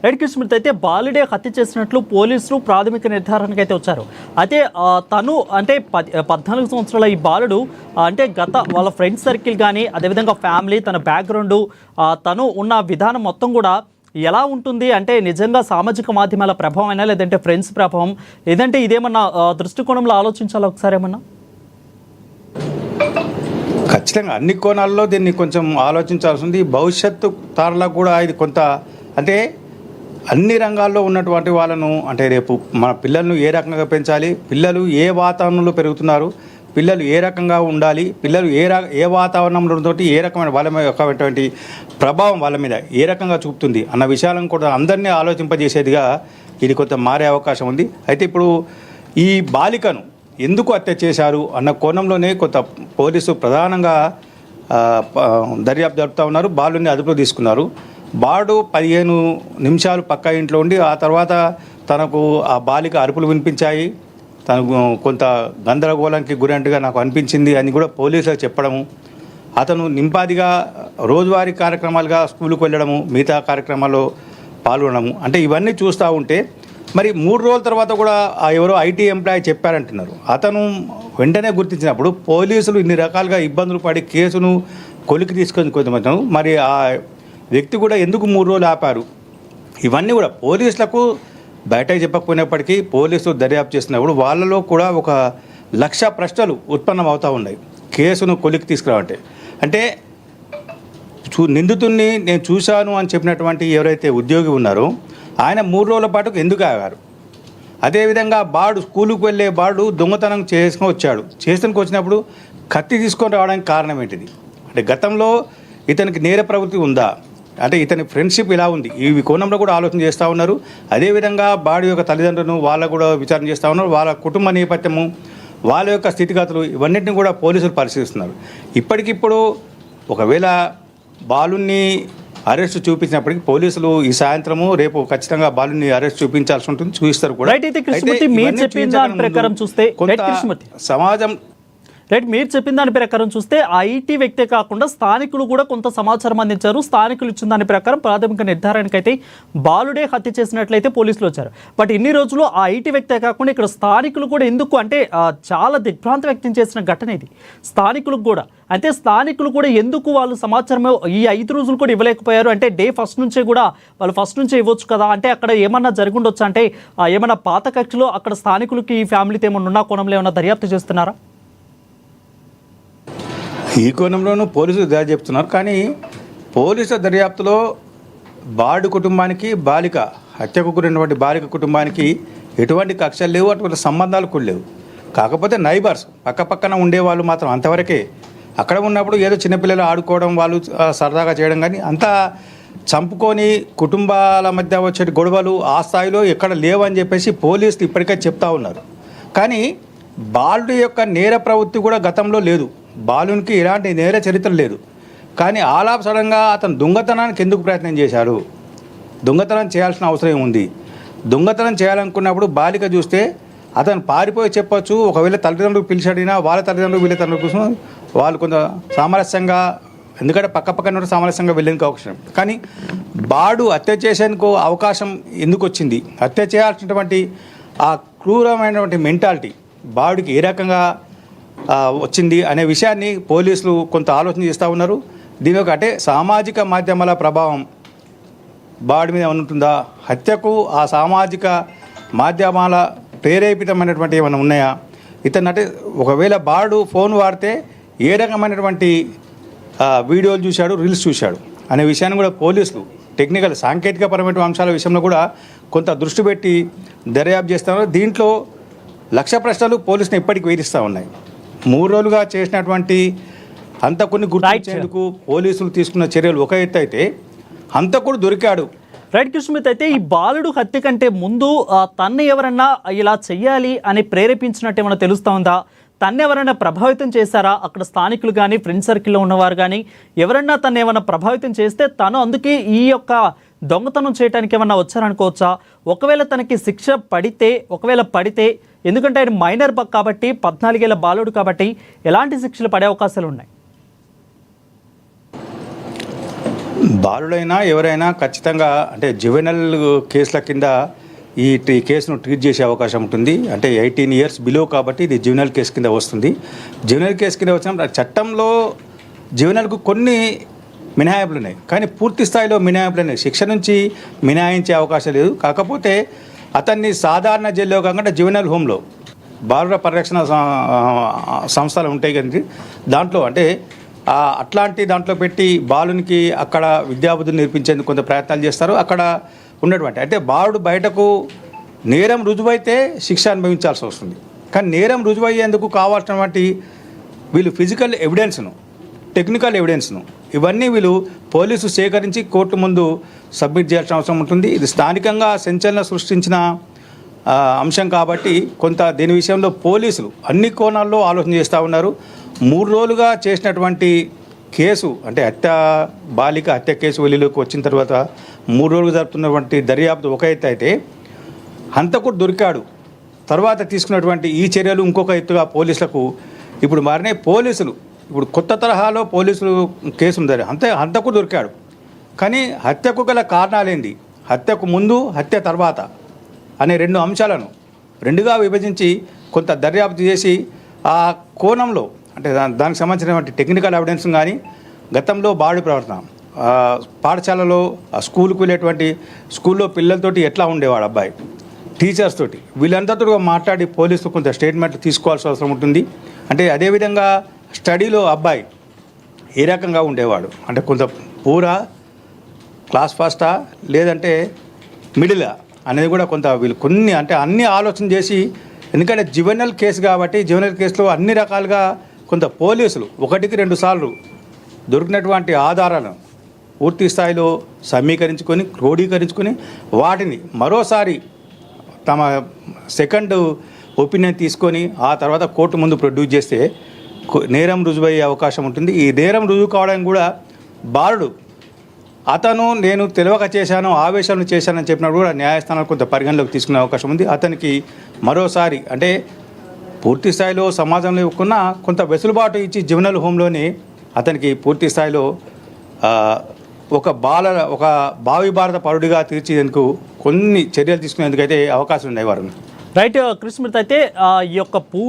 Right Krishnamurthy, అయితే బాలుడే హత్య చేసినట్లు పోలీసులు ప్రాథమిక నిర్ధారణకు అయితే వచ్చారు. అయితే తను అంటే 14 సంవత్సరాల ఈ బాలుడు అంటే వాళ్ళ ఫ్రెండ్స్ సర్కిల్ కానీ అదేవిధంగా ఫ్యామిలీ తన బ్యాక్గ్రౌండ్ తను ఉన్న విధానం మొత్తం కూడా ఎలా ఉంటుంది అంటే నిజంగా సామాజిక మాధ్యమాల ప్రభావం అయినా లేదంటే ఫ్రెండ్స్ ప్రభావం లేదంటే ఇదేమన్నా దృష్టికోణంలో ఆలోచించాలా ఒకసారి ఏమన్నా? ఖచ్చితంగా అన్ని కోణాల్లో దీన్ని కొంచెం ఆలోచించాల్సి ఉంది. భవిష్యత్తు తరాలకు కూడా ఇది కొంత అంటే అన్ని రంగాల్లో ఉన్నటువంటి వాళ్ళను అంటే రేపు మన పిల్లలను ఏ రకంగా పెంచాలి, పిల్లలు ఏ వాతావరణంలో పెరుగుతున్నారు, పిల్లలు ఏ రకంగా ఉండాలి, పిల్లలు ఏ వాతావరణంలో ఏ రకమైన వాళ్ళ మీద ఒకటువంటి ప్రభావం వాళ్ళ మీద ఏ రకంగా చూపుతుంది అన్న విషయాలను కూడా అందరినీ ఆలోచింపజేసేదిగా ఇది కొంత మారే అవకాశం ఉంది. అయితే ఇప్పుడు ఈ బాలికను ఎందుకు హత్య చేశారు అన్న కోణంలోనే కొంత పోలీసు ప్రధానంగా దర్యాప్తు జరుపుతూ ఉన్నారు. బాలుని అదుపులో తీసుకున్నారు. బాడు 15 నిమిషాలు పక్క ఇంట్లో ఉండి ఆ తర్వాత తనకు ఆ బాలిక అరుపులు వినిపించాయి, తనకు కొంత గందరగోళానికి గురైనట్టుగా నాకు అనిపించింది అని కూడా పోలీసులకు చెప్పడము, అతను నింపాదిగా రోజువారీ కార్యక్రమాలుగా స్కూలుకు వెళ్ళడము, మిగతా కార్యక్రమాల్లో పాల్గొనడము అంటే ఇవన్నీ చూస్తూ ఉంటే మరి 3 రోజుల తర్వాత కూడా ఎవరో ఐటీ ఎంప్లాయీ చెప్పారంటున్నారు. అతను వెంటనే గుర్తించినప్పుడు పోలీసులు ఇన్ని రకాలుగా ఇబ్బందులు పడి కేసును కొలికి తీసుకొని కొంతమంది మరి ఆ వ్యక్తి కూడా ఎందుకు 3 రోజులు ఆపారు, ఇవన్నీ కూడా పోలీసులకు బయటకు చెప్పకపోయినప్పటికీ పోలీసులు దర్యాప్తు చేసినప్పుడు వాళ్ళలో కూడా 1,00,000 ప్రశ్నలు ఉత్పన్నం అవుతూ ఉన్నాయి కేసును కొలికి తీసుకురావంటే. అంటే నిందితుడిని నేను చూశాను అని చెప్పినటువంటి ఎవరైతే ఉద్యోగి ఉన్నారో ఆయన 3 రోజుల పాటు ఎందుకు ఆగారు? అదేవిధంగా బాడు స్కూలుకు వెళ్ళే బాడు దొంగతనం చేసుకొని వచ్చాడు. చేసుకుని వచ్చినప్పుడు కత్తి తీసుకొని రావడానికి కారణం ఏంటిది? అంటే గతంలో ఇతనికి నేర ప్రవృత్తి ఉందా, అంటే ఇతని ఫ్రెండ్షిప్ ఇలా ఉంది, ఈ కోణంలో కూడా ఆలోచన చేస్తూ ఉన్నారు. అదేవిధంగా బాడు యొక్క తల్లిదండ్రులను వాళ్ళకు కూడా విచారణ చేస్తూ ఉన్నారు. వాళ్ళ కుటుంబ నేపథ్యము, వాళ్ళ యొక్క స్థితిగతులు ఇవన్నింటినీ కూడా పోలీసులు పరిశీలిస్తున్నారు. ఇప్పటికిప్పుడు ఒకవేళ బాలుని అరెస్ట్ చూపించినప్పటికీ పోలీసులు ఈ సాయంత్రము రేపు ఖచ్చితంగా బాలుని అరెస్ట్ చూపించాల్సి ఉంటుంది, చూపిస్తారు కూడా. సమాజం రైట్, మీరు చెప్పిన దాని ప్రకారం చూస్తే ఐటీ వ్యక్తే కాకుండా స్థానికులు కూడా కొంత సమాచారం అందించారు. స్థానికులు ఇచ్చిన దాని ప్రకారం ప్రాథమిక నిర్ధారణకైతే బాలుడే హత్య చేసినట్లయితే పోలీసులు వచ్చారు. బట్ ఇన్ని రోజులు ఆ ఐటీ వ్యక్తే కాకుండా ఇక్కడ స్థానికులు కూడా ఎందుకు అంటే చాలా దిగ్భ్రాంతి వ్యక్తం చేసిన ఘటన ఇది. స్థానికులకు కూడా అంటే స్థానికులు కూడా ఎందుకు వాళ్ళు సమాచారం ఈ 5 రోజులు కూడా ఇవ్వలేకపోయారు అంటే డే ఫస్ట్ నుంచే కూడా వాళ్ళు ఫస్ట్ నుంచే ఇవ్వచ్చు కదా, అంటే అక్కడ ఏమన్నా జరుగుండొచ్చు, అంటే ఏమన్నా పాత కక్షలో అక్కడ స్థానికులకి ఈ ఫ్యామిలీతో ఏమన్నా ఉన్న కోణంలో ఏమన్నా దర్యాప్తు చేస్తున్నారా? ఈ కోణంలోనూ పోలీసులు దర్యాప్తు చెప్తున్నారు. కానీ పోలీసుల దర్యాప్తులో బాడు కుటుంబానికి బాలిక హత్యకు గురైనటువంటి బాలిక కుటుంబానికి ఎటువంటి కక్షలు లేవు, అటువంటి సంబంధాలు కూడా లేవు. కాకపోతే నైబర్స్ పక్కపక్కన ఉండేవాళ్ళు మాత్రం అంతవరకే. అక్కడ ఉన్నప్పుడు ఏదో చిన్నపిల్లలు ఆడుకోవడం, వాళ్ళు సరదాగా చేయడం, కానీ అంతా చంపుకొని కుటుంబాల మధ్య వచ్చే గొడవలు ఆ స్థాయిలో ఎక్కడ లేవని చెప్పేసి పోలీసులు ఇప్పటికే చెప్తా ఉన్నారు. కానీ బాలుడి యొక్క నేర ప్రవృత్తి కూడా గతంలో లేదు, బాలునికి ఎలాంటి నేర చరిత్ర లేదు. కానీ ఆలాప్ సడన్గా అతను దొంగతనానికి ఎందుకు ప్రయత్నం చేశాడు? దొంగతనం చేయాల్సిన అవసరం ఉంది. దొంగతనం చేయాలనుకున్నప్పుడు బాలిక చూస్తే అతను పారిపోయి చెప్పొచ్చు. ఒకవేళ తల్లిదండ్రులు పిలిచాడినా వాళ్ళ తల్లిదండ్రులు వీళ్ళ తల్లిదండ్రుల కోసం వాళ్ళు కొంత సామరస్యంగా, ఎందుకంటే పక్కపక్కన సామరస్యంగా వెళ్ళేందుకు అవకాశం. కానీ బాడు హత్య చేసేందుకు అవకాశం ఎందుకు వచ్చింది? హత్య చేయాల్సినటువంటి ఆ క్రూరమైనటువంటి మెంటాలిటీ బాడుకి ఏ రకంగా వచ్చింది అనే విషయాన్ని పోలీసులు కొంత ఆలోచన చేస్తూ ఉన్నారు. దీని అంటే సామాజిక మాధ్యమాల ప్రభావం బాడు మీద ఉంటుందా, హత్యకు ఆ సామాజిక మాధ్యమాల ప్రేరేపితమైనటువంటి ఏమైనా ఉన్నాయా? ఇతను అంటే ఒకవేళ బాడు ఫోన్ వాడితే ఏ రకమైనటువంటి వీడియోలు చూశాడు, రీల్స్ చూశాడు అనే విషయాన్ని కూడా పోలీసులు టెక్నికల్ సాంకేతికపరమైన అంశాల విషయంలో కూడా కొంత దృష్టి పెట్టి దర్యాప్తు చేస్తున్నారు. దీంట్లో 1,00,000 ప్రశ్నలు పోలీసులు ఇప్పటికీ వేధిస్తూ ఉన్నాయి. 3 రోజులుగా చేసినటువంటి హంతకుడిని గుర్తించేందుకు పోలీసులు తీసుకున్న చర్యలు ఒక ఎత్తు అయితే హంతకుడు దొరికాడు. రైట్ కృష్ణమూర్తి, అయితే ఈ బాలుడు హత్య కంటే ముందు తన్ను ఎవరన్నా ఇలా చెయ్యాలి అని ప్రేరేపించినట్టు ఏమైనా తెలుస్తూ ఉందా? తను ఎవరైనా ప్రభావితం చేశారా? అక్కడ స్థానికులు కానీ ఫ్రెండ్ సర్కిల్లో ఉన్నవారు కానీ ఎవరన్నా తను ఏమైనా ప్రభావితం చేస్తే తను అందుకే ఈ యొక్క దొంగతనం చేయడానికి ఏమన్నా వచ్చారనుకోవచ్చా? ఒకవేళ తనకి శిక్ష పడితే ఎందుకంటే ఆయన మైనర్ కాబట్టి 14 ఏళ్ల బాలుడు కాబట్టి ఎలాంటి శిక్షలు పడే అవకాశాలు ఉన్నాయి? బాలుడైనా ఎవరైనా ఖచ్చితంగా అంటే జువెనల్ కేసుల కింద ఈ కేసును ట్రీట్ చేసే అవకాశం ఉంటుంది. అంటే 18 ఇయర్స్ బిలో కాబట్టి ఇది జువెనల్ కేసు కింద వస్తుంది. జువెనల్ కేసు కింద వచ్చిన చట్టంలో జువెనల్కు కొన్ని మినహాయింపులు ఉన్నాయి, కానీ పూర్తి స్థాయిలో మినహాయింపులు ఉన్నాయి. శిక్ష నుంచి మినహాయించే అవకాశం లేదు. కాకపోతే అతన్ని సాధారణ జైల్లో కాకుండా జువెనల్ హోమ్లో బాలుర పరిరక్షణ సంస్థలు ఉంటాయి కదండి, దాంట్లో అంటే అట్లాంటి దాంట్లో పెట్టి బాలునికి అక్కడ విద్యాబుద్ధులు నేర్పించేందుకు కొంత ప్రయత్నాలు చేస్తారు. అక్కడ ఉన్నటువంటి అంటే బాలుడు బయటకు నేరం రుజువైతే శిక్ష అనుభవించాల్సి వస్తుంది. కానీ నేరం రుజువయ్యేందుకు కావాల్సినటువంటి వీళ్ళు ఫిజికల్ ఎవిడెన్స్ను, టెక్నికల్ ఎవిడెన్స్ను ఇవన్నీ వీళ్ళు పోలీసు సేకరించి కోర్టు ముందు సబ్మిట్ చేయాల్సిన అవసరం ఉంటుంది. ఇది స్థానికంగా సంచలనం సృష్టించిన అంశం కాబట్టి కొంత దీని విషయంలో పోలీసులు అన్ని కోణాల్లో ఆలోచన చేస్తూ ఉన్నారు. 3 రోజులుగా చేసినటువంటి కేసు అంటే బాలిక హత్య కేసు వెలుగులోకి వచ్చిన తర్వాత 3 రోజులు జరుపుతున్నటువంటి దర్యాప్తు ఒక ఎత్తు అయితే, హంతకుడు దొరికాడు తర్వాత తీసుకున్నటువంటి ఈ చర్యలు ఇంకొక ఎత్తుగా పోలీసులకు ఇప్పుడు మారినాయి. పోలీసులు ఇప్పుడు కొత్త తరహాలో పోలీసులు కేసు ఉంది. హంతకుడు దొరికాడు, కానీ హత్యకు గల కారణాలేంది, హత్యకు ముందు హత్య తర్వాత అనే 2 అంశాలను 2గా విభజించి కొంత దర్యాప్తు చేసి ఆ కోణంలో అంటే దానికి సంబంధించినటువంటి టెక్నికల్ ఎవిడెన్స్ కానీ గతంలో బాలుడి ప్రవర్తన పాఠశాలలో స్కూల్కి వెళ్ళేటువంటి స్కూల్లో పిల్లలతోటి ఎట్లా ఉండేవాడు అబ్బాయి, టీచర్స్ తోటి, వీళ్ళందరితో మాట్లాడి పోలీసులు కొంత స్టేట్మెంట్ తీసుకోవాల్సిన అవసరం ఉంటుంది. అంటే అదేవిధంగా స్టడీలో అబ్బాయి ఏ రకంగా ఉండేవాడు, అంటే కొంత పూరా క్లాస్ ఫస్టా లేదంటే మిడిలా అనేది కూడా కొంత వీళ్ళు కొన్ని అంటే అన్ని ఆలోచన చేసి, ఎందుకంటే జువెనల్ కేసు కాబట్టి జువెనల్ కేసులో అన్ని రకాలుగా కొంత పోలీసులు 1కి 2 సార్లు దొరికినటువంటి ఆధారాలను పూర్తి స్థాయిలో సమీకరించుకొని క్రోడీకరించుకొని వాటిని మరోసారి తమ సెకండ్ ఒపీనియన్ తీసుకొని ఆ తర్వాత కోర్టు ముందు ప్రొడ్యూస్ చేస్తే నేరం రుజువయ్యే అవకాశం ఉంటుంది. ఈ నేరం రుజువు కావడానికి కూడా బాలుడు అతను నేను తెలియక చేశాను, ఆవేశంలో చేశానని చెప్పినప్పుడు కూడా న్యాయస్థానాలు కొంత పరిగణలోకి తీసుకునే అవకాశం ఉంది. అతనికి మరోసారి అంటే పూర్తి స్థాయిలో సమాజంలో ఇవ్వకున్నా కొంత వెసులుబాటు ఇచ్చి జువెనల్ హోమ్లోనే అతనికి పూర్తి స్థాయిలో ఒక భావి భారత పౌరుడిగా తీర్చేందుకు కొన్ని చర్యలు తీసుకునేందుకైతే అవకాశం ఉన్నాయి వారు. రైట్ కృష్ణమూర్తి, అయితే ఈ యొక్క